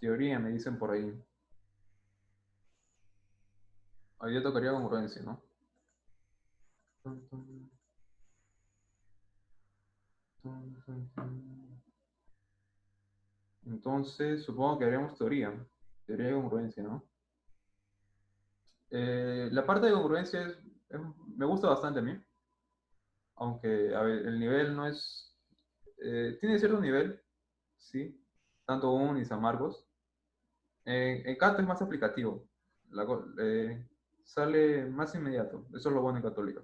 Teoría, me dicen por ahí. Hoy día tocaría congruencia, ¿no? Tun, tun, tun, tun, tun. Entonces, supongo que haremos teoría. Teoría de congruencia, ¿no? La parte de congruencia me gusta bastante a mí. Aunque, a ver, el nivel no es... tiene cierto nivel, sí. Tanto UN y San Marcos. En Cato es más aplicativo. Sale más inmediato. Eso es lo bueno en Católica.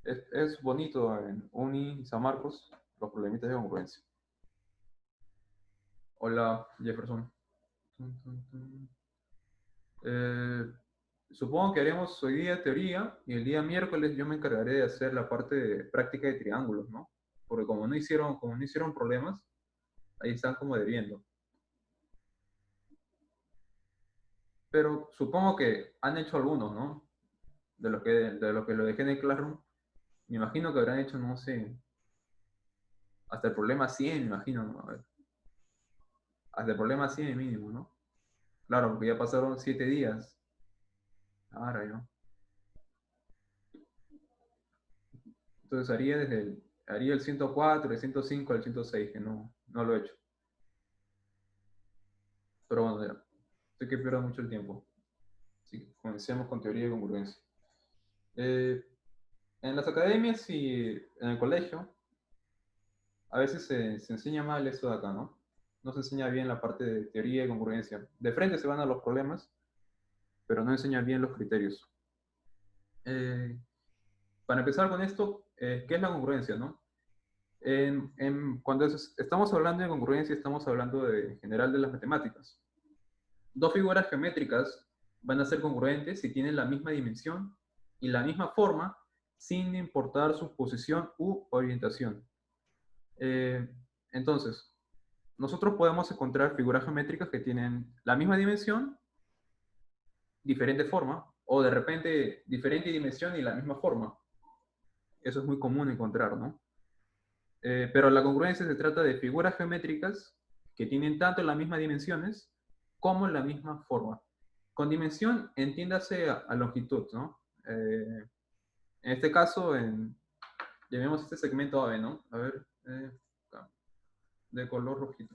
Es bonito en Uni y San Marcos los problemitas de congruencia. Hola, Jefferson. Tun, tun, tun. Eh, Supongo que haremos hoy día teoría y el día miércoles yo me encargaré de hacer la parte de práctica de triángulos, ¿no? Porque como no hicieron problemas, ahí están como debiendo. Pero supongo que han hecho algunos, ¿no? De lo que lo dejé en el Classroom, me imagino que habrán hecho, no sé, hasta el problema 100, me imagino, ¿no? A ver, hasta el problema 100 mínimo, ¿no? Claro, porque ya pasaron 7 días. Ahora, ¿no? Entonces haría el 104, el 105, el 106, que no lo he hecho. Pero bueno, ya. Sé que pierdo mucho el tiempo. Así que comencemos con teoría de congruencia. Eh, en las academias y en el colegio, a veces se enseña mal eso de acá, ¿no? No se enseña bien la parte de teoría y congruencia. De frente se van a los problemas, pero no enseña bien los criterios. Eh, para empezar con esto, ¿qué es la congruencia, no? Cuando estamos hablando de congruencia, estamos hablando en general de las matemáticas. Dos figuras geométricas van a ser congruentes si tienen la misma dimensión y la misma forma, sin importar su posición u orientación. Eh, entonces, nosotros podemos encontrar figuras geométricas que tienen la misma dimensión, diferente forma, o de repente diferente dimensión y la misma forma. Eso es muy común encontrar, ¿no? Pero la congruencia se trata de figuras geométricas que tienen tanto las mismas dimensiones como la misma forma. Con dimensión, entiéndase a longitud, ¿no? En este caso, llamemos este segmento AB, ¿no? A ver, de color rojito.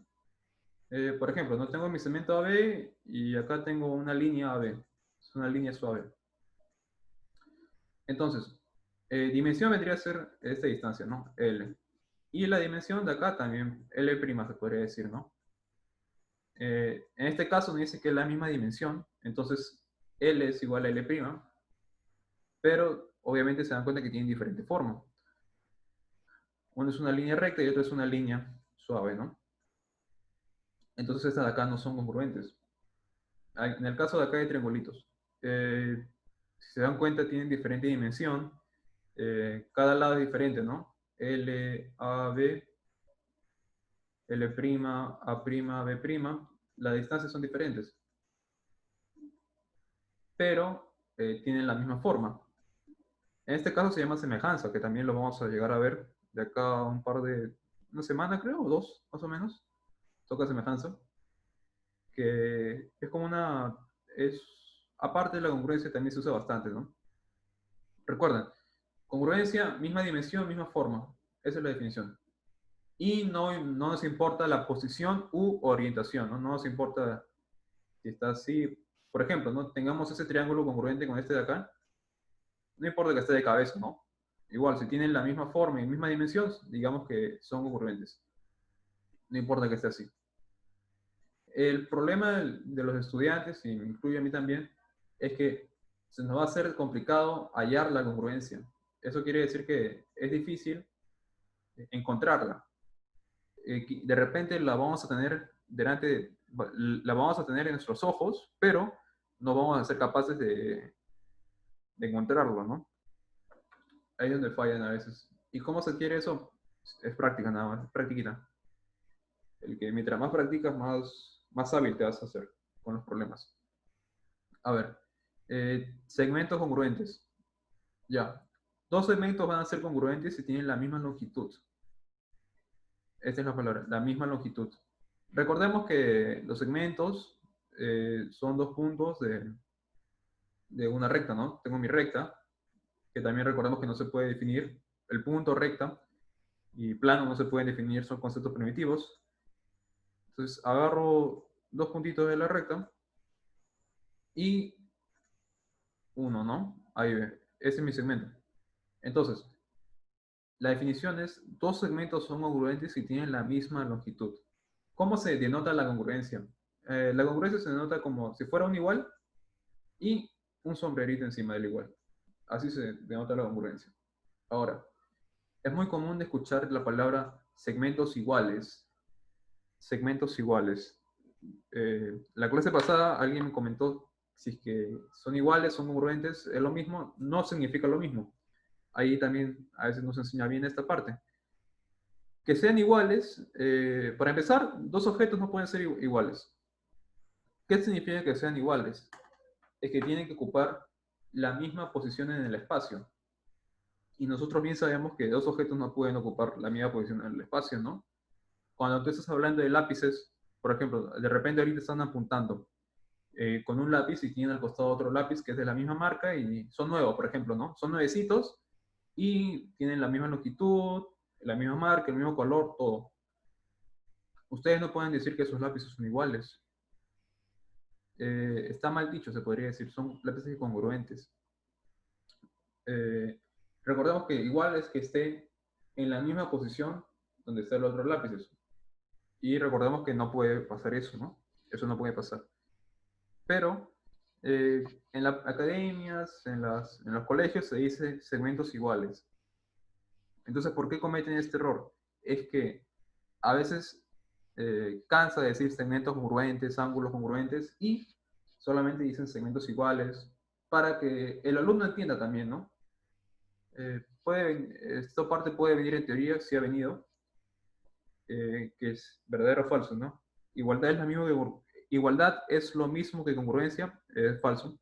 Por ejemplo, no tengo mi segmento AB y acá tengo una línea AB. Es una línea suave. Entonces, dimensión vendría a ser esta distancia, ¿no? L. Y la dimensión de acá también, L' se podría decir, ¿no? En este caso me dice que es la misma dimensión, entonces L es igual a L', pero obviamente se dan cuenta que tienen diferente forma. Uno es una línea recta y otro es una línea suave, ¿no? Entonces estas de acá no son congruentes. En el caso de acá hay triangulitos. Si se dan cuenta tienen diferente dimensión, cada lado es diferente, ¿no? L, A, B, L', A', B', las distancias son diferentes, pero tienen la misma forma. En este caso se llama semejanza, que también lo vamos a llegar a ver de acá a una semana creo, o dos, más o menos. Toca semejanza, que es como aparte de la congruencia también se usa bastante, ¿no? Recuerden, congruencia, misma dimensión, misma forma. Esa es la definición. Y no nos importa la posición u orientación, ¿no? No nos importa si está así. Por ejemplo, ¿no? Tengamos ese triángulo congruente con este de acá, no importa que esté de cabeza, ¿no? Igual, si tienen la misma forma y misma dimensión, digamos que son congruentes. No importa que esté así. El problema de los estudiantes, y me incluye a mí también, es que se nos va a hacer complicado hallar la congruencia. Eso quiere decir que es difícil encontrarla. De repente la vamos a tener la vamos a tener en nuestros ojos, pero no vamos a ser capaces de encontrarlo, ¿no? Ahí es donde fallan a veces. ¿Y cómo se adquiere eso? Es práctica nada más, es practiquita. El que mientras más practicas, más hábil te vas a hacer con los problemas. A ver, segmentos congruentes. Ya. Dos segmentos van a ser congruentes si tienen la misma longitud. Esta es la palabra, la misma longitud. Recordemos que los segmentos son dos puntos de una recta, ¿no? Tengo mi recta, que también recordemos que no se puede definir. El punto, recta y plano no se pueden definir, son conceptos primitivos. Entonces agarro dos puntitos de la recta y uno, ¿no? Ahí ve, ese es mi segmento. Entonces, la definición es, dos segmentos son congruentes y tienen la misma longitud. ¿Cómo se denota la congruencia? La congruencia se denota como si fuera un igual y un sombrerito encima del igual. Así se denota la congruencia. Ahora, es muy común de escuchar la palabra segmentos iguales. Segmentos iguales. La clase pasada alguien me comentó si es que son iguales, son congruentes, es lo mismo, no significa lo mismo. Ahí también a veces nos enseña bien esta parte. Que sean iguales, para empezar, dos objetos no pueden ser iguales. ¿Qué significa que sean iguales? Es que tienen que ocupar la misma posición en el espacio. Y nosotros bien sabemos que dos objetos no pueden ocupar la misma posición en el espacio, ¿no? Cuando tú estás hablando de lápices, por ejemplo, de repente ahorita están apuntando con un lápiz y tienen al costado otro lápiz que es de la misma marca y son nuevos, por ejemplo, ¿no? Son nuevecitos y tienen la misma longitud, la misma marca, el mismo color, todo. Ustedes no pueden decir que esos lápices son iguales. Está mal dicho, se podría decir, son lápices incongruentes. Eh, Recordemos que igual es que esté en la misma posición donde están los otros lápices. Y recordemos que no puede pasar eso, ¿no? Eso no puede pasar. Pero en las academias, en los colegios se dice segmentos iguales. Entonces, ¿por qué cometen este error? Es que a veces cansa de decir segmentos congruentes, ángulos congruentes, y solamente dicen segmentos iguales, para que el alumno entienda también, ¿no? Esta parte puede venir en teoría, si ha venido, que es verdadero o falso, ¿no? Igualdad es lo mismo que, igualdad es lo mismo que congruencia, es falso,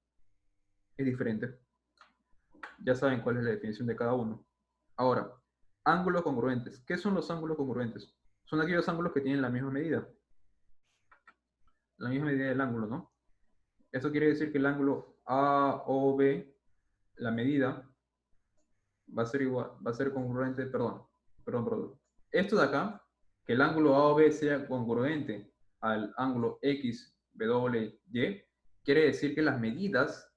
es diferente. Ya saben cuál es la definición de cada uno. Ahora, ángulos congruentes. ¿Qué son los ángulos congruentes? Son aquellos ángulos que tienen la misma medida del ángulo, ¿no? Eso quiere decir que el ángulo AOB, la medida, va a ser igual, va a ser congruente, perdón. Esto de acá, que el ángulo AOB sea congruente al ángulo XWY, quiere decir que las medidas,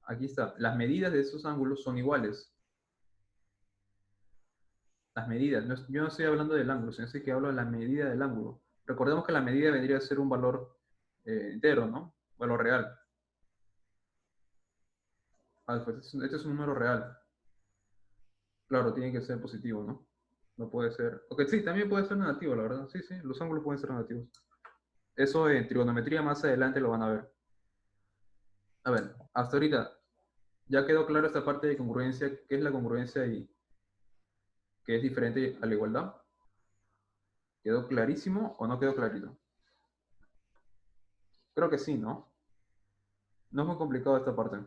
aquí está, las medidas de esos ángulos son iguales. Las medidas, yo no estoy hablando del ángulo, sino que hablo de la medida del ángulo. Recordemos que la medida vendría a ser un valor entero, ¿no? Valor real. Pues este es un número real. Claro, tiene que ser positivo, ¿no? No puede ser. Ok, sí, también puede ser negativo, la verdad. Sí, sí, los ángulos pueden ser negativos. Eso en trigonometría más adelante lo van a ver. A ver, hasta ahorita ya quedó claro esta parte de congruencia. ¿Qué es la congruencia y qué es diferente a la igualdad? ¿Quedó clarísimo o no quedó clarito? Creo que sí, ¿no? No es muy complicado esta parte.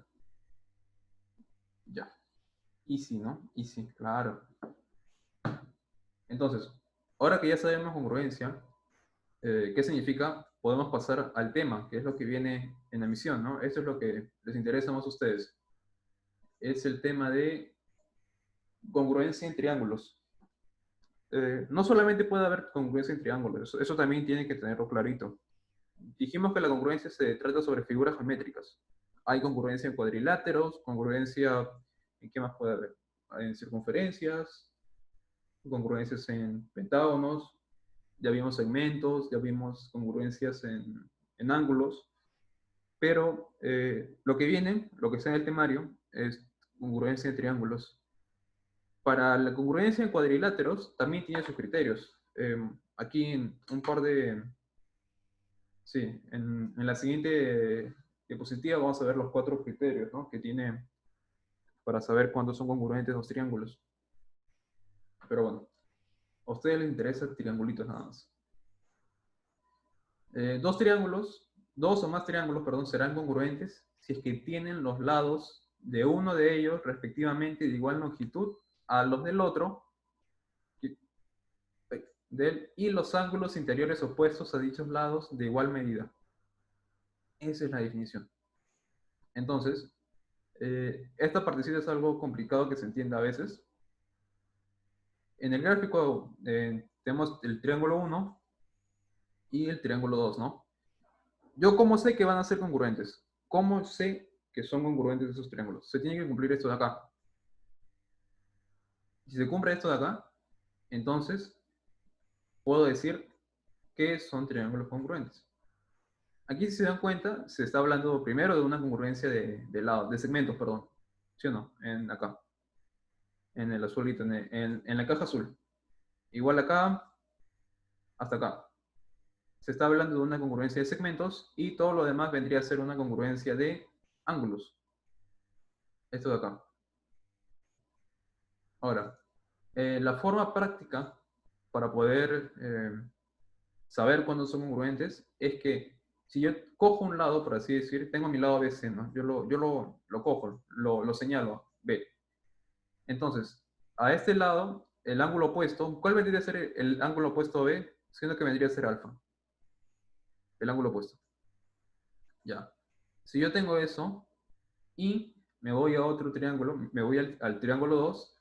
Ya. Easy, ¿no? Easy, claro. Entonces, ahora que ya sabemos congruencia, ¿qué significa? Podemos pasar al tema, que es lo que viene en la misión, ¿no? Esto es lo que les interesa más a ustedes. Es el tema de congruencia en triángulos. No solamente puede haber congruencia en triángulos, eso también tiene que tenerlo clarito. Dijimos que la congruencia se trata sobre figuras geométricas. Hay congruencia en cuadriláteros, congruencia en qué más puede haber, en circunferencias, congruencias en pentágonos, ya vimos segmentos, ya vimos congruencias en ángulos, pero lo que viene, lo que está en el temario, es congruencia en triángulos. Para la congruencia en cuadriláteros también tiene sus criterios. Aquí en un par de... Sí, en la siguiente diapositiva vamos a ver los 4 criterios, ¿no?, que tiene para saber cuándo son congruentes los triángulos. Pero bueno, a ustedes les interesa triangulitos nada más. Dos o más triángulos, perdón, serán congruentes si es que tienen los lados de uno de ellos respectivamente de igual longitud a los del otro. y los ángulos interiores opuestos a dichos lados de igual medida. Esa es la definición. Entonces, esta partecita es algo complicado que se entienda a veces. En el gráfico tenemos el triángulo 1 y el triángulo 2, ¿no? ¿Yo cómo sé que van a ser congruentes? ¿Cómo sé que son congruentes esos triángulos? Se tiene que cumplir esto de acá. Si se cumple esto de acá, entonces puedo decir que son triángulos congruentes. Aquí, si se dan cuenta, se está hablando primero de una congruencia de segmentos, perdón. ¿Sí o no? Acá, en el azulito, en la caja azul. Igual acá, hasta acá. Se está hablando de una congruencia de segmentos y todo lo demás vendría a ser una congruencia de ángulos. Esto de acá. Ahora, la forma práctica para poder saber cuándo son congruentes es que si yo cojo un lado, por así decir, tengo mi lado BC, ¿no? Yo lo cojo, lo señalo, B. Entonces, a este lado, el ángulo opuesto, ¿cuál vendría a ser el ángulo opuesto a B? Siendo que vendría a ser alfa. El ángulo opuesto. Ya. Si yo tengo eso y me voy a otro triángulo, me voy al triángulo 2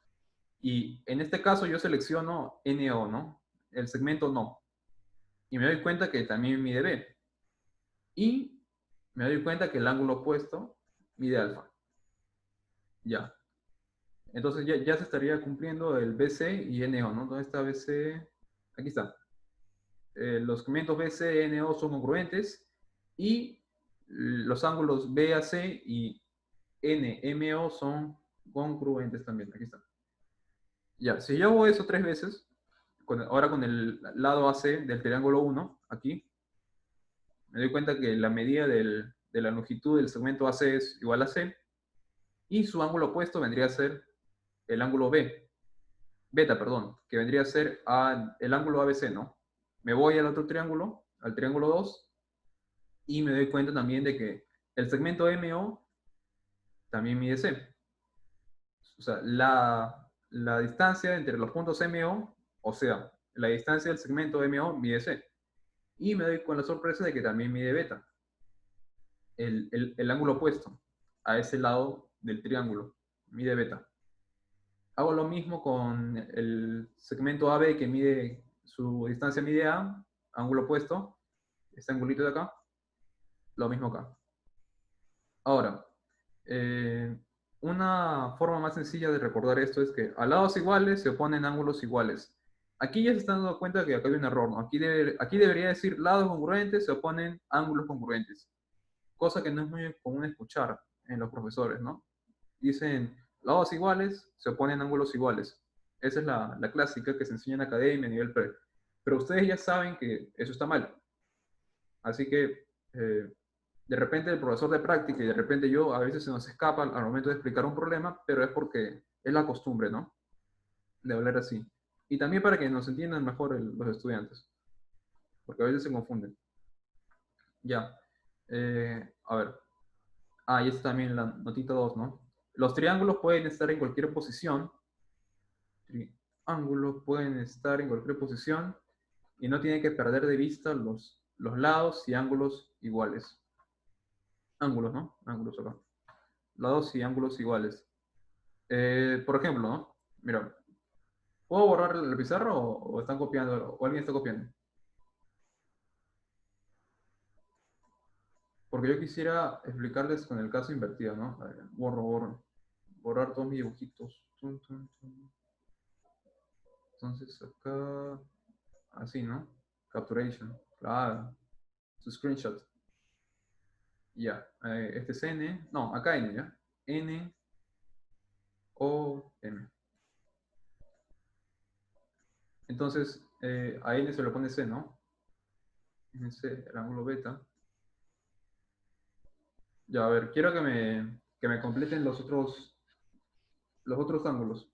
y en este caso yo selecciono NO, ¿no? El segmento no. Y me doy cuenta que también mide B. Y me doy cuenta que el ángulo opuesto mide alfa. Ya. Entonces ya se estaría cumpliendo el BC y NO, ¿no? ¿Dónde está BC? Aquí está. Los segmentos BC y NO son congruentes y los ángulos BAC y NMO son congruentes también. Aquí está. Ya, si yo hago eso 3 veces, ahora con el lado AC del triángulo 1, aquí, me doy cuenta que la medida de la longitud del segmento AC es igual a C, y su ángulo opuesto vendría a ser el ángulo beta, perdón, que vendría a ser el ángulo ABC, ¿no? Me voy al otro triángulo, al triángulo 2, y me doy cuenta también de que el segmento MO también mide C. O sea, la distancia entre los puntos MO, o sea, la distancia del segmento MO mide C. Y me doy con la sorpresa de que también mide beta, el ángulo opuesto a ese lado del triángulo, mide beta. Hago lo mismo con el segmento AB que mide, su distancia mide A, ángulo opuesto, este angulito de acá, lo mismo acá. Ahora, una forma más sencilla de recordar esto es que a lados iguales se oponen ángulos iguales. Aquí ya se están dando cuenta que acá hay un error, ¿no? Aquí debería decir lados congruentes se oponen ángulos congruentes, cosa que no es muy común escuchar en los profesores, ¿no? Dicen lados iguales se oponen ángulos iguales. Esa es la clásica que se enseña en academia a nivel pre. Pero ustedes ya saben que eso está mal. Así que de repente el profesor de práctica y de repente yo, a veces se nos escapa al momento de explicar un problema, pero es porque es la costumbre, ¿no? De hablar así. Y también para que nos entiendan mejor los estudiantes, porque a veces se confunden. Ya. A ver. Ah, y esta también la notita 2, ¿no? Los triángulos pueden estar en cualquier posición. Triángulos pueden estar en cualquier posición y no tienen que perder de vista los lados y ángulos iguales. Ángulos, ¿no? Ángulos acá. Lados y ángulos iguales. Por ejemplo, ¿no? Mira, ¿puedo borrar la pizarra o están copiando? ¿O alguien está copiando? Porque yo quisiera explicarles con el caso invertido, ¿no? A ver, borro. Borrar todos mis dibujitos. Tun, tun, tun. Entonces acá, así, ¿no? Capturation. Claro. Su screenshot. Ya. Este es N. No, acá N, ¿ya? N, O, M. Entonces, a N se le pone C, ¿no? NC, el ángulo beta. Ya, a ver, quiero que me completen los otros ángulos.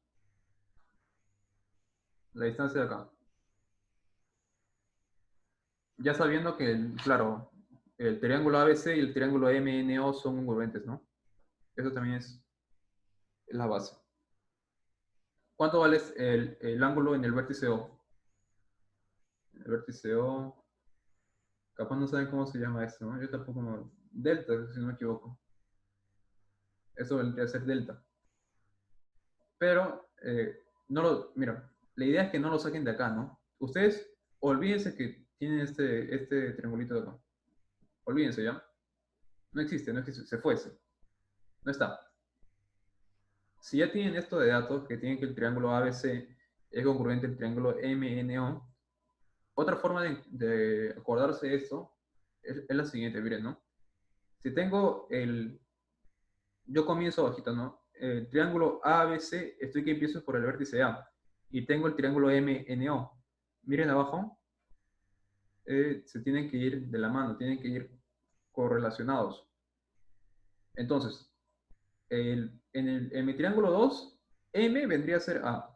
La distancia de acá. Ya sabiendo que, claro, el triángulo ABC y el triángulo MNO son congruentes, ¿no? Eso también es la base. ¿Cuánto vale el ángulo en el vértice O? El vértice O, capaz no saben cómo se llama esto, ¿no? Yo tampoco delta, si no me equivoco. Eso vendría a ser delta. Pero, mira, la idea es que no lo saquen de acá, ¿no? Ustedes, olvídense que tienen este triangulito de acá. Olvídense, ¿ya? No existe, no existe, se fue ese. No está. Si ya tienen esto de datos, que tienen que el triángulo ABC es congruente al triángulo MNO, otra forma de acordarse de esto es la siguiente, miren, ¿no? Si tengo yo comienzo bajito, ¿no? El triángulo ABC, estoy que empiezo por el vértice A, y tengo el triángulo MNO. Miren abajo, se tienen que ir de la mano, tienen que ir correlacionados. Entonces, en mi triángulo 2, M vendría a ser A.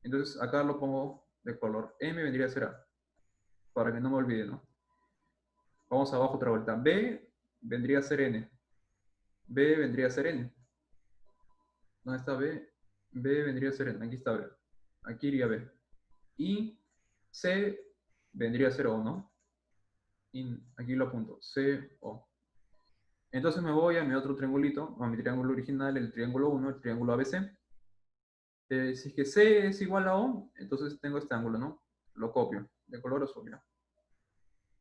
Entonces, acá lo pongo de color. M vendría a ser A, para que no me olvide, ¿no? Vamos abajo otra vuelta. B vendría a ser N. B vendría a ser N. ¿Dónde está B? B vendría a ser N. Aquí está B. Aquí iría B. Y C vendría a ser O, ¿no? Y aquí lo apunto. C, O. Entonces me voy a mi otro triangulito, a mi triángulo original, el triángulo 1, el triángulo ABC. Si es que C es igual a O, entonces tengo este ángulo, ¿no? Lo copio, de color azul, mira.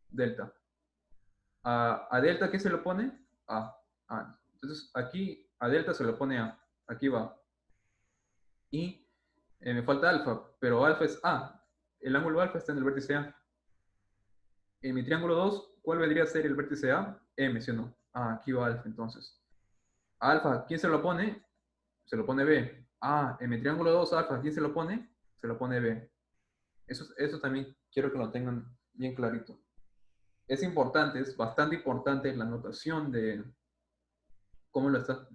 Delta. A delta, ¿qué se lo pone? A. A. Entonces aquí a delta se lo pone A. Aquí va. Y me falta alfa, pero alfa es A. El ángulo alfa está en el vértice A. En mi triángulo 2, ¿cuál vendría a ser el vértice A? M, ¿sí o no? Ah, aquí va alfa entonces. Alfa, ¿quién se lo pone? Se lo pone B. Ah, en mi triángulo 2 alfa, ¿quién se lo pone? Se lo pone B. Eso también quiero que lo tengan bien clarito. Es importante, es bastante importante la notación de cómo lo estás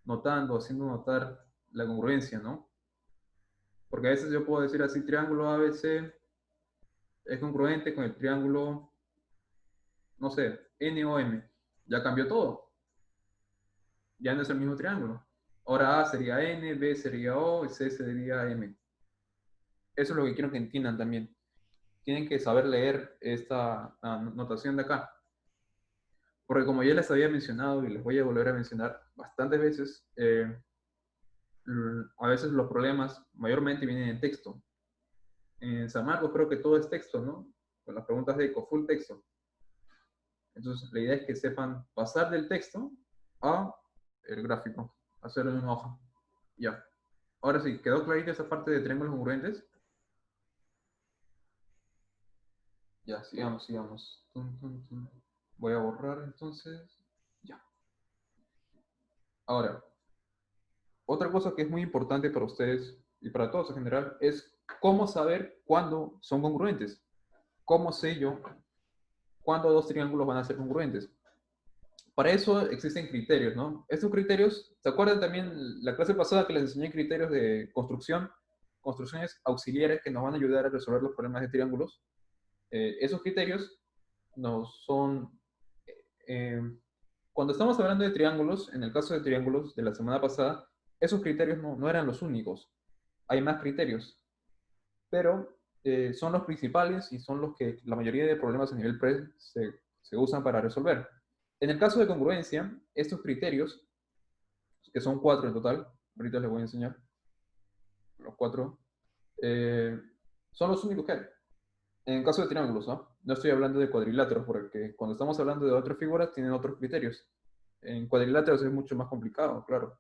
notando, haciendo notar la congruencia, ¿no? Porque a veces yo puedo decir así, triángulo ABC es congruente con el triángulo, no sé, NOM. Ya cambió todo. Ya no es el mismo triángulo. Ahora A sería N, B sería O y C sería M. Eso es lo que quiero que entiendan también. Tienen que saber leer esta notación de acá. Porque como ya les había mencionado y les voy a volver a mencionar bastantes veces, a veces los problemas mayormente vienen en texto. En San Marcos creo que todo es texto, ¿no? Con las preguntas de ECO, full texto. Entonces la idea es que sepan pasar del texto a el gráfico, hacerlo en una hoja. Ya. Ahora sí, ¿quedó clarita esa parte de triángulos congruentes? Ya, sigamos, sigamos. Tum, tum, tum. Voy a borrar entonces. Ya. Ahora, otra cosa que es muy importante para ustedes y para todos en general es cómo saber cuándo son congruentes. ¿Cómo sé yo cuándo dos triángulos van a ser congruentes? Para eso existen criterios, ¿no? Estos criterios, ¿se acuerdan también la clase pasada que les enseñé criterios de construcción? Construcciones auxiliares que nos van a ayudar a resolver los problemas de triángulos. Esos criterios nos son... eh, cuando estamos hablando de triángulos, en el caso de triángulos de la semana pasada, esos criterios no eran los únicos. Hay más criterios, pero son los principales y son los que la mayoría de problemas a nivel PRE se usan para resolver. En el caso de congruencia, estos criterios, que son 4 en total, ahorita les voy a enseñar los 4, eh, son los únicos que hay. En el caso de triángulos, ¿no? No estoy hablando de cuadriláteros, porque cuando estamos hablando de otras figuras, tienen otros criterios. En cuadriláteros es mucho más complicado, claro.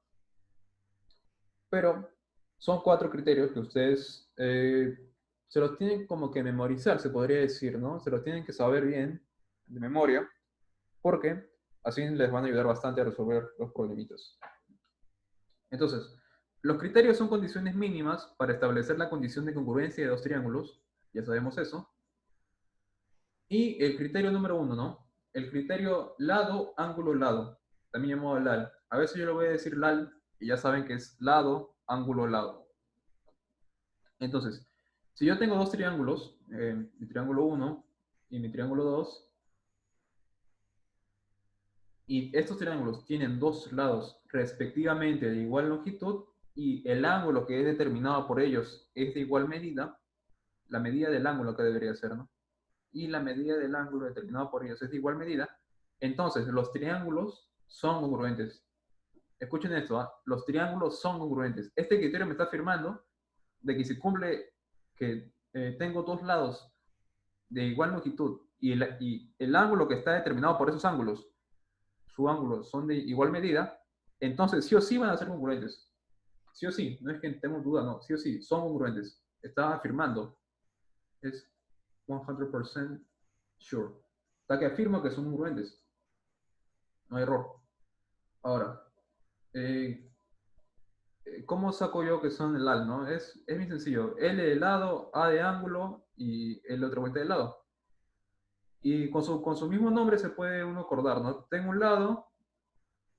Pero son 4 criterios que ustedes se los tienen como que memorizar, se podría decir, ¿no? Se los tienen que saber bien de memoria, porque así les van a ayudar bastante a resolver los problemitas. Entonces, los criterios son condiciones mínimas para establecer la condición de congruencia de dos triángulos, ya sabemos eso. Y el criterio número 1, ¿no? El criterio lado, ángulo, lado, también llamado LAL. A veces yo lo voy a decir LAL, y ya saben que es lado, ángulo, lado. Entonces, si yo tengo dos triángulos, mi triángulo 1 y mi triángulo 2, y estos triángulos tienen dos lados respectivamente de igual longitud, y el ángulo que es determinado por ellos es de igual medida, la medida del ángulo que debería ser, ¿no? Y la medida del ángulo determinado por ellos es de igual medida, entonces los triángulos son congruentes. Escuchen esto, ¿ah? Los triángulos son congruentes. Este criterio me está afirmando de que si cumple que tengo dos lados de igual longitud y el ángulo que está determinado por esos ángulos, su ángulo son de igual medida, entonces sí o sí van a ser congruentes. Sí o sí, no es que tengo duda, no, sí o sí, son congruentes. Está afirmando, es 100% sure. Está que afirma que son congruentes. No hay error. Ahora, eh, ¿cómo saco yo que son el al, no? Es muy sencillo. L de lado, A de ángulo y L otra vuelta de lado. Y con su mismo nombre se puede uno acordar, ¿no? Tengo un lado,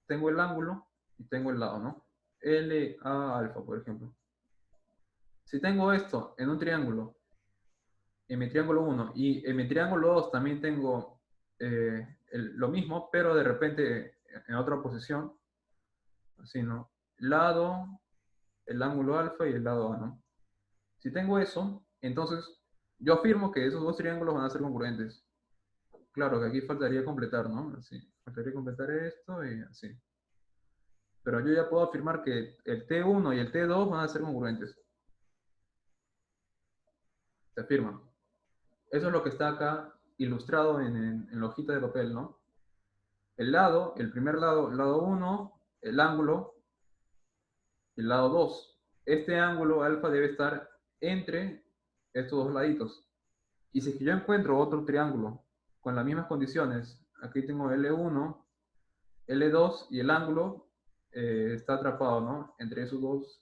tengo el ángulo y tengo el lado, ¿no? L, A, alfa, por ejemplo. Si tengo esto en un triángulo, en mi triángulo 1 y en mi triángulo 2 también tengo lo mismo, pero de repente en otra posición, así, ¿no? Lado, el ángulo alfa y el lado A, ¿no? Si tengo eso, entonces yo afirmo que esos dos triángulos van a ser congruentes. Claro que aquí faltaría completar, ¿no? Así, faltaría completar esto y así. Pero yo ya puedo afirmar que el T1 y el T2 van a ser congruentes. Se afirma. Eso es lo que está acá ilustrado en la hojita de papel, ¿no? El lado, el primer lado, el lado 1, el ángulo, el lado 2. Este ángulo alfa debe estar entre estos dos laditos. Y si es que yo encuentro otro triángulo con las mismas condiciones, aquí tengo L1, L2 y el ángulo está atrapado, ¿no? Entre esos dos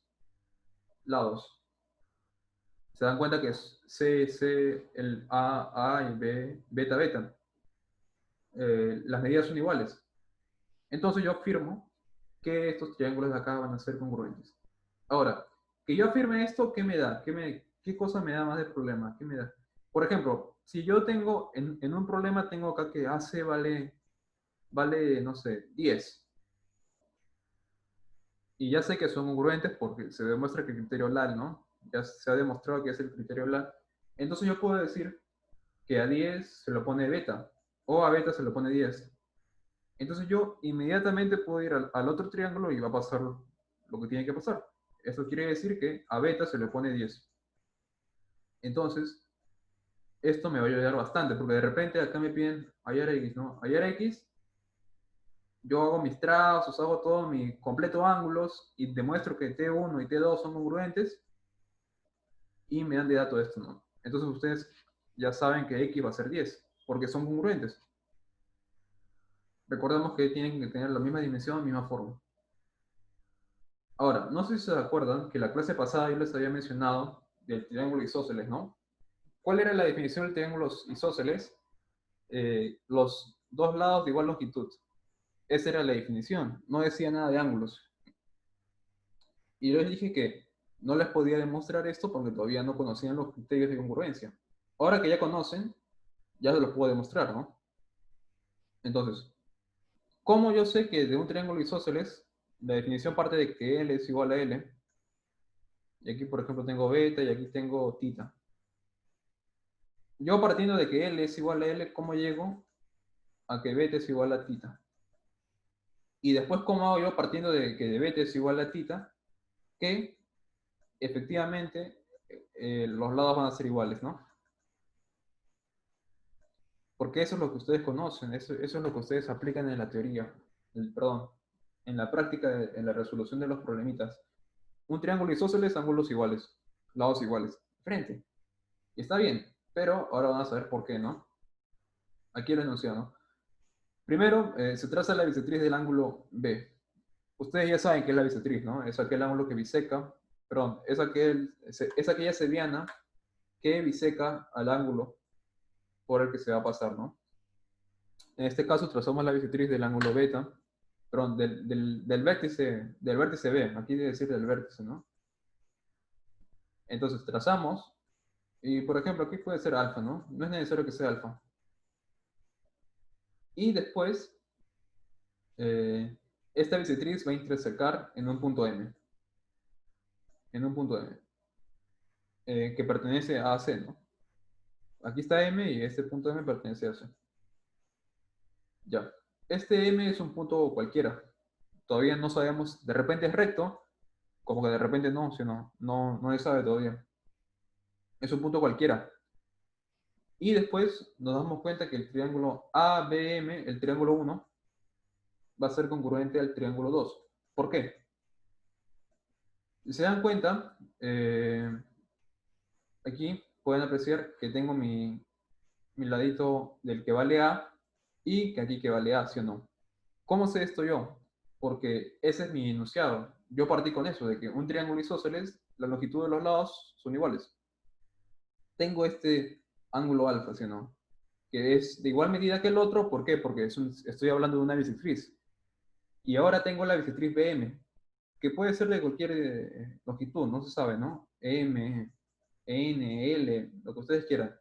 lados. Se dan cuenta que es C, C, el A y B, beta, beta. Las medidas son iguales. Entonces yo afirmo que estos triángulos de acá van a ser congruentes. Ahora, que yo afirme esto, ¿qué me da? ¿Qué cosa me da más de problema? ¿Qué me da? Por ejemplo, si yo tengo, en un problema tengo acá que AC vale, no sé, 10. Y ya sé que son congruentes porque se demuestra que el criterio LAL, ¿no? Ya se ha demostrado que es el criterio LAL. Entonces yo puedo decir que a 10 se lo pone beta, o a beta se lo pone 10. Entonces yo inmediatamente puedo ir al otro triángulo y va a pasar lo que tiene que pasar. Eso quiere decir que a beta se le pone 10. Entonces, esto me va a ayudar bastante, porque de repente acá me piden hallar X, ¿no? Hallar X, yo hago mis trazos, hago todo mi completo ángulos y demuestro que T1 y T2 son congruentes y me dan de dato esto, ¿no? Entonces ustedes ya saben que X va a ser 10, porque son congruentes. Recordemos que tienen que tener la misma dimensión, misma forma. Ahora, no sé si se acuerdan que la clase pasada yo les había mencionado del triángulo isósceles, ¿no? ¿Cuál era la definición del triángulo isósceles? Los dos lados de igual longitud. Esa era la definición, no decía nada de ángulos. Y yo les dije que no les podía demostrar esto porque todavía no conocían los criterios de congruencia. Ahora que ya conocen, ya se los puedo demostrar, ¿no? Entonces, ¿cómo yo sé que de un triángulo isósceles, la definición parte de que L es igual a L, y aquí por ejemplo tengo beta y aquí tengo tita? Yo partiendo de que L es igual a L, ¿cómo llego a que beta es igual a tita? Y después, ¿cómo hago yo partiendo de que de beta es igual a tita? Que efectivamente los lados van a ser iguales, ¿no? Porque eso es lo que ustedes conocen, eso es lo que ustedes aplican en la teoría, perdón, en la práctica, en la resolución de los problemitas. Un triángulo isósceles, ángulos iguales, lados iguales, frente. Y está bien, pero ahora vamos a ver por qué, ¿no? Aquí lo enunciado, ¿no? Primero, se traza la bisectriz del ángulo B. Ustedes ya saben qué es la bisectriz, ¿no? Es aquel ángulo que biseca, perdón, es aquella sediana que biseca al ángulo por el que se va a pasar, ¿no? En este caso trazamos la bisectriz del ángulo beta, perdón, del vértice B, aquí debe decir del vértice, ¿no? Entonces trazamos, y por ejemplo aquí puede ser alfa, ¿no? No es necesario que sea alfa. Y después, esta bisectriz va a intersecar en un punto M. En un punto M. que pertenece a AC, ¿no? Aquí está M y este punto M pertenece a AC. Ya. Este M es un punto cualquiera. Todavía no sabemos, de repente es recto, como que de repente no, si no, no se sabe todavía. Es un punto cualquiera. Y después nos damos cuenta que el triángulo ABM, el triángulo 1, va a ser congruente al triángulo 2. ¿Por qué? Si se dan cuenta, aquí pueden apreciar que tengo mi ladito del que vale A y que aquí que vale A, ¿sí o no? ¿Cómo sé esto yo? Porque ese es mi enunciado. Yo partí con eso, de que un triángulo isósceles, la longitud de los lados son iguales. Tengo este ángulo alfa, ¿sí o no? Que es de igual medida que el otro. ¿Por qué? Porque estoy hablando de una bisectriz. Y ahora tengo la bisectriz BM, que puede ser de cualquier longitud, no se sabe, ¿no? M, N, L, lo que ustedes quieran.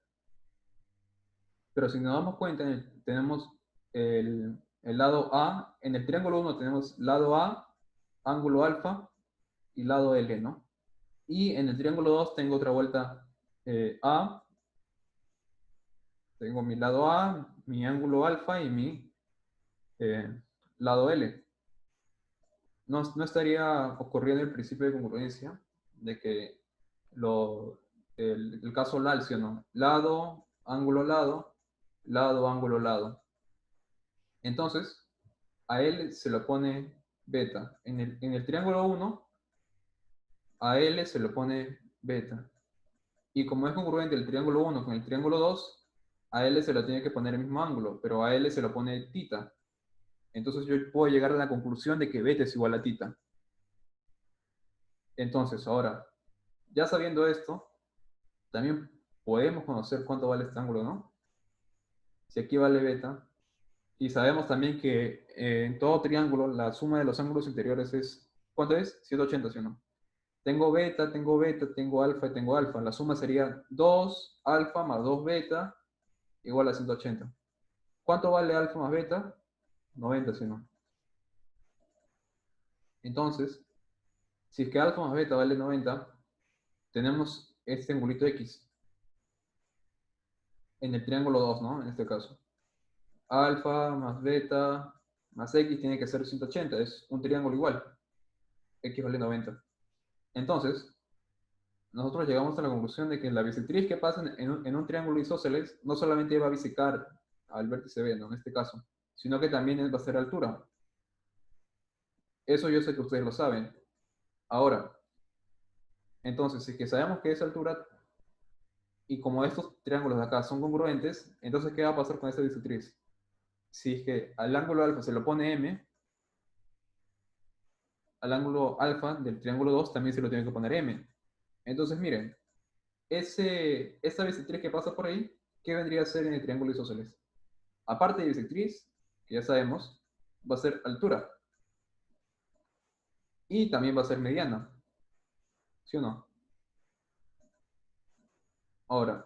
Pero si nos damos cuenta, tenemos el lado A, en el triángulo 1 tenemos lado A, ángulo alfa y lado L, ¿no? Y en el triángulo 2 tengo otra vuelta A, tengo mi lado A, mi ángulo alfa y mi eh, lado L. No estaría ocurriendo el principio de congruencia de que el caso Lalcio, ¿no? Lado, ángulo, lado, lado, ángulo, lado. Entonces, a L se lo pone beta. En el triángulo 1, a L se lo pone beta. Y como es congruente el triángulo 1 con el triángulo 2, a L se lo tiene que poner el mismo ángulo, pero a L se lo pone tita. Entonces yo puedo llegar a la conclusión de que beta es igual a tita. Entonces, ahora, ya sabiendo esto, también podemos conocer cuánto vale este ángulo, ¿no? Si aquí vale beta, y sabemos también que en todo triángulo la suma de los ángulos interiores es, ¿cuánto es? 180, ¿sí o no? Tengo beta, tengo beta, tengo alfa y tengo alfa. La suma sería 2 alfa más 2 beta igual a 180. ¿Cuánto vale alfa más beta? 90, ¿sí o no? Entonces, si es que alfa más beta vale 90, tenemos este angulito X en el triángulo 2, ¿no? En este caso. Alfa más beta más X tiene que ser 180, es un triángulo igual. X vale 90. Entonces, nosotros llegamos a la conclusión de que la bisectriz que pasa en un triángulo isósceles no solamente va a bisecar al vértice B, ¿no? En este caso, sino que también va a ser altura. Eso yo sé que ustedes lo saben. Ahora, entonces, si es que sabemos que es altura, y como estos triángulos de acá son congruentes, entonces, ¿qué va a pasar con esta bisectriz? Si es que al ángulo alfa se lo pone M, al ángulo alfa del triángulo 2 también se lo tiene que poner M. Entonces, miren, esta bisectriz que pasa por ahí, ¿qué vendría a ser en el triángulo isósceles? Aparte de bisectriz, que ya sabemos, va a ser altura. Y también va a ser mediana. ¿Sí o no? Ahora,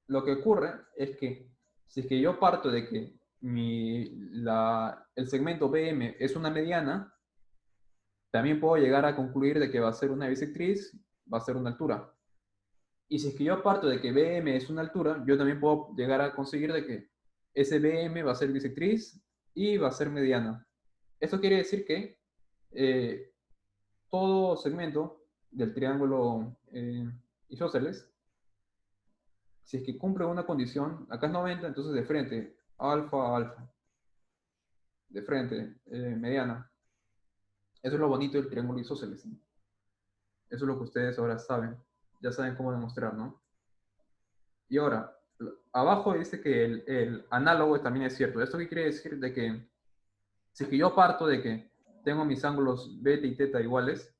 lo que ocurre es que si es que yo parto de que el segmento BM es una mediana, también puedo llegar a concluir de que va a ser una bisectriz, va a ser una altura. Y si es que yo parto de que BM es una altura, yo también puedo llegar a conseguir de que ese BM va a ser bisectriz y va a ser mediana. Esto quiere decir que eh, todo segmento del triángulo isósceles, si es que cumple una condición, acá es 90, entonces de frente, alfa, alfa, de frente, mediana. Eso es lo bonito del triángulo isósceles, ¿no? Eso es lo que ustedes ahora saben. Ya saben cómo demostrar, ¿no? Y ahora, abajo dice que el análogo también es cierto. ¿Esto qué quiere decir? De que si es que yo parto de que tengo mis ángulos beta y teta iguales,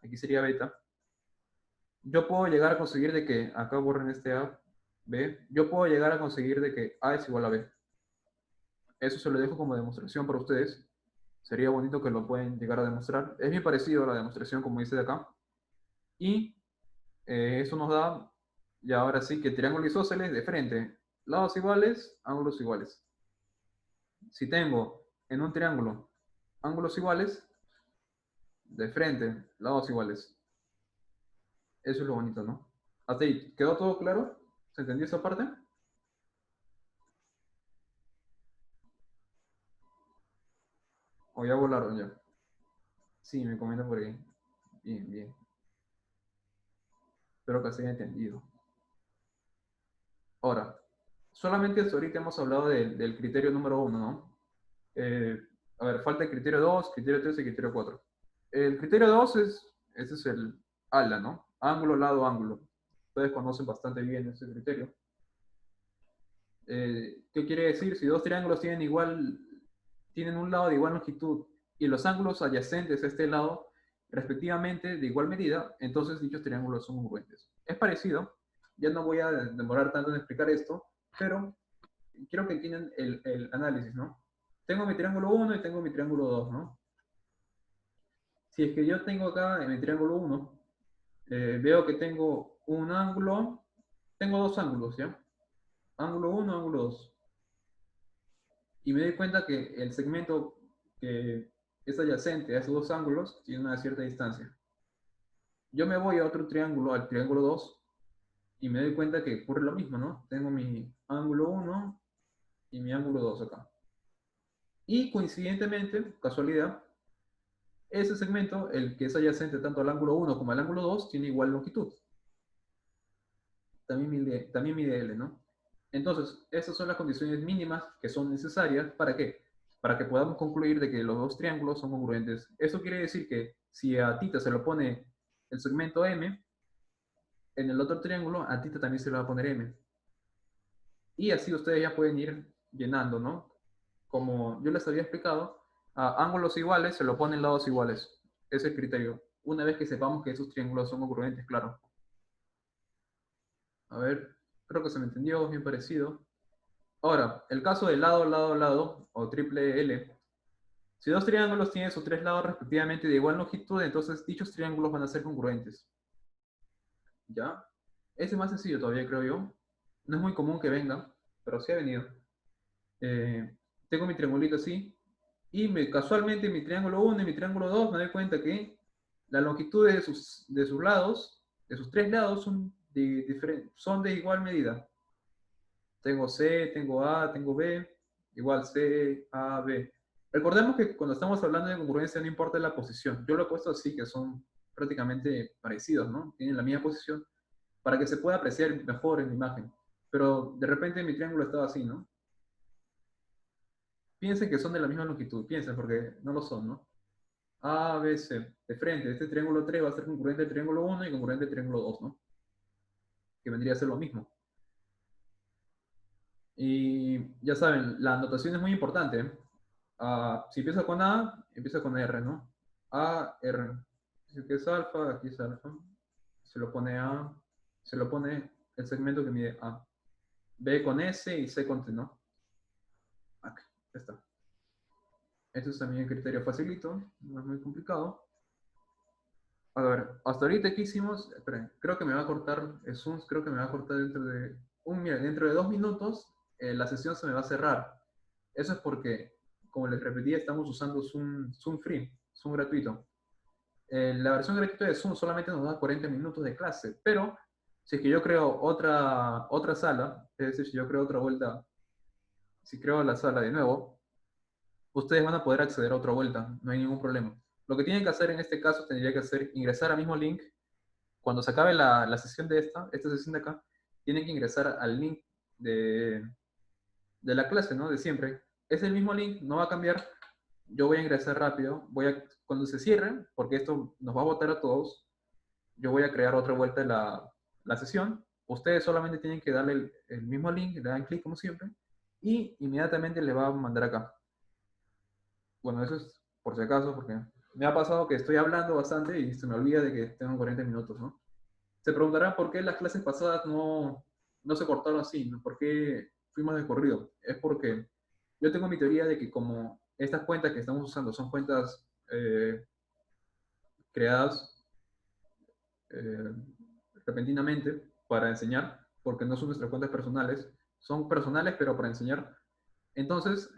aquí sería beta, yo puedo llegar a conseguir de que, acá borren este A, B, yo puedo llegar a conseguir de que A es igual a B. Eso se lo dejo como demostración para ustedes. Sería bonito que lo pueden llegar a demostrar. Es bien parecido a la demostración como dice de acá. Y eso nos da, ya ahora sí, que triángulo isósceles de frente, lados iguales, ángulos iguales. Si tengo en un triángulo ángulos iguales, de frente, lados iguales. Eso es lo bonito, ¿no? Hasta ahí, ¿quedó todo claro? ¿Se entendió esa parte? ¿O ya volaron ya? Sí, me comentan por ahí. Bien, bien. Espero que se haya entendido. Ahora, solamente hasta ahorita hemos hablado del criterio número uno, ¿no? Eh, a ver, falta el criterio 2, criterio 3 y criterio 4. El criterio 2 ese es el ALA, ¿no? Ángulo, lado, ángulo. Ustedes conocen bastante bien ese criterio. ¿Qué quiere decir? Si dos triángulos tienen un lado de igual longitud y los ángulos adyacentes a este lado, respectivamente, de igual medida, entonces dichos triángulos son congruentes. Es parecido, ya no voy a demorar tanto en explicar esto, pero quiero que entiendan el análisis, ¿no? Tengo mi triángulo uno y tengo mi triángulo 2, ¿no? Si es que yo tengo acá en mi triángulo uno, veo que tengo dos ángulos, ¿ya? Ángulo uno, ángulo 2. Y me doy cuenta que el segmento que es adyacente a esos dos ángulos tiene una cierta distancia. Yo me voy a otro triángulo, al triángulo 2, y me doy cuenta que ocurre lo mismo, ¿no? Tengo mi ángulo uno y mi ángulo 2 acá. Y coincidentemente, casualidad, ese segmento, el que es adyacente tanto al ángulo uno como al ángulo 2, tiene igual longitud. También mide L, ¿no? Entonces, estas son las condiciones mínimas que son necesarias. ¿Para qué? Para que podamos concluir de que los dos triángulos son congruentes. Eso quiere decir que si a Tita se lo pone el segmento M, en el otro triángulo a Tita también se le va a poner M. Y así ustedes ya pueden ir llenando, ¿no? Como yo les había explicado, a ángulos iguales se lo ponen lados iguales. Ese es el criterio. Una vez que sepamos que esos triángulos son congruentes, claro. A ver, creo que se me entendió, bien parecido. Ahora, el caso de lado, lado, lado, o triple L. Si dos triángulos tienen sus tres lados respectivamente de igual longitud, entonces dichos triángulos van a ser congruentes. ¿Ya? Ese es más sencillo todavía, creo yo. No es muy común que venga, pero sí ha venido. Tengo mi triangulito así, y casualmente mi triángulo uno y mi triángulo 2 me doy cuenta que la longitud de sus lados, de sus tres lados, son de igual medida. Tengo C, tengo A, tengo B, igual C, A, B. Recordemos que cuando estamos hablando de congruencia no importa la posición. Yo lo he puesto así, que son prácticamente parecidos, ¿no? Tienen la misma posición para que se pueda apreciar mejor en la imagen. Pero de repente mi triángulo estaba así, ¿no? Piensen que son de la misma longitud, piensen, porque no lo son, ¿no? A, B, C. De frente, este triángulo 3 va a ser congruente al triángulo uno y congruente al triángulo 2, ¿no? Que vendría a ser lo mismo. Y ya saben, la anotación es muy importante, ¿eh? Si empieza con A, empieza con R, ¿no? A, R. Si aquí es alfa, aquí es alfa. Se lo pone A, se lo pone el segmento que mide A. B con S y C con T, ¿no? Aquí, ya está. Este es también el criterio facilito, no es muy complicado. A ver, hasta ahorita que hicimos, esperen, creo que me va a cortar, Zoom creo que me va a cortar mira, dentro de 2 minutos, la sesión se me va a cerrar. Eso es porque, como les repetí, estamos usando Zoom Free, Zoom gratuito. La versión gratuita de Zoom solamente nos da 40 minutos de clase, pero si es que yo creo otra sala, es decir, si yo creo otra vuelta, si creo la sala de nuevo, ustedes van a poder acceder a otra vuelta, no hay ningún problema. Lo que tienen que hacer en este caso tendría que ser ingresar al mismo link. Cuando se acabe la sesión de esta sesión de acá, tienen que ingresar al link de, de la clase, ¿no? De siempre. Es el mismo link, no va a cambiar. Yo voy a ingresar rápido. Cuando se cierre, porque esto nos va a botar a todos, yo voy a crear otra vuelta de la sesión. Ustedes solamente tienen que darle el mismo link, le dan clic como siempre, y inmediatamente le va a mandar acá. Bueno, eso es por si acaso, porque me ha pasado que estoy hablando bastante y se me olvida de que tengo 40 minutos, ¿no? Se preguntarán por qué las clases pasadas no se cortaron así, ¿no? ¿Por qué fuimos de corrido? Es porque yo tengo mi teoría de que como estas cuentas que estamos usando son cuentas creadas eh, repentinamente para enseñar, porque no son nuestras cuentas personales, son personales pero para enseñar. Entonces,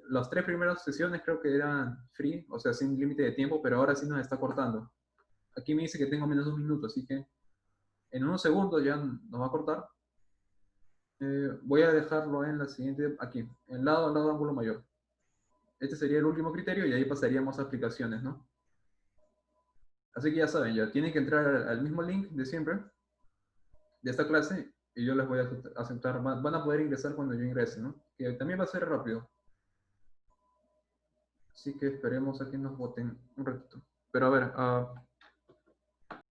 las 3 primeras sesiones creo que eran free, o sea, sin límite de tiempo, pero ahora sí nos está cortando. Aquí me dice que tengo menos de 1 minuto, así que En unos segundos ya nos va a cortar. Voy a dejarlo en la siguiente, aquí, en lado al lado de ángulo mayor. Este sería el último criterio y ahí pasaríamos a aplicaciones, ¿no? Así que ya saben, ya tienen que entrar al mismo link de siempre, de esta clase, y yo les voy a aceptar. Van a poder ingresar cuando yo ingrese, ¿no? Que también va a ser rápido. Así que esperemos a que nos voten un ratito. Pero a ver,